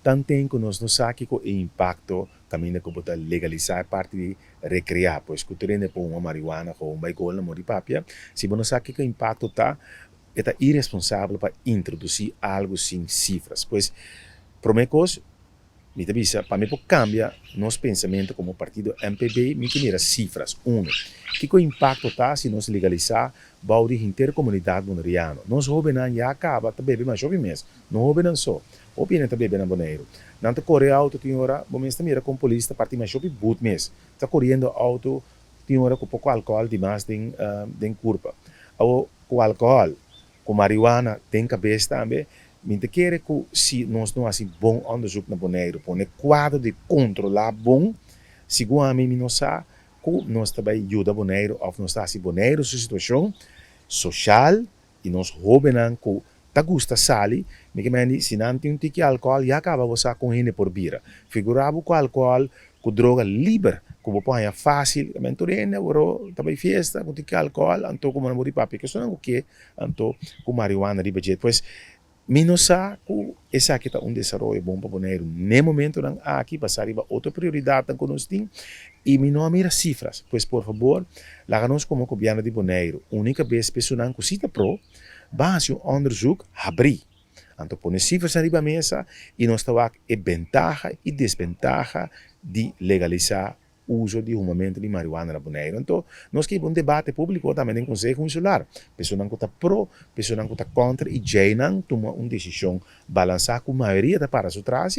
tanto que nós não sabemos o impacto caminho que pode legalizar parte de recrear, pois que tu por uma marihuana ou um baigol na mori papia, se você não sabe que o impacto está, é irresponsável para introduzir algo sem cifras, pois, promecos, mi avisa, para mim, cambia nosso pensamento como partido MPB, me que mira cifras. Que o impacto está se nós legalizar a inteira comunidade bonariana. Nós jovens já acaba, tá bebe mais jovem mesmo. Não jovem só. O pena tá bebe na boneiro. Não tá correndo auto, tem hora, bom mesmo mira com polícia, partir mais jovem boot mesmo. Tá correndo auto, tem hora com pouco álcool demais den curva. Ou com álcool, com marihuana, tem cabeça também. Minte quer que se nós não assim bom onderzoek na boneiro, pone quadro de controlar bom, segundo a mim não sabe, que nós também ajuda boneiro, ou nós está assim boneiro sua situação social e nós roubam que tá gusta sali, me que meni se não tem um tique álcool e acaba você com ele por bira. Figurava com álcool, com droga livre, que você põe fácil, mas tu rende, bro, também festa, com tique álcool, anto como namori papi, que só não o que, anto com marihuana de budget, pois Minosa ku esa kita un desarrollo bom para boneiro. Ne momento nang aqui passar iba outra prioridade que nós tem e não mira cifras. Pois por favor, lá-nos como governo de boneiro. Única vez pessoa que cita pro, base um onderzoek abrir. Então põe cifras arriba a mesa e nós estamos a ventaja e desventaja de legalizar uso de momento de marihuana na boneiro. Então, nós que um debate público também em Conselho Insular. Pessoas que estão pro, pessoas que estão contra e já não tomam uma decisão balançar com a maioria da para su trás.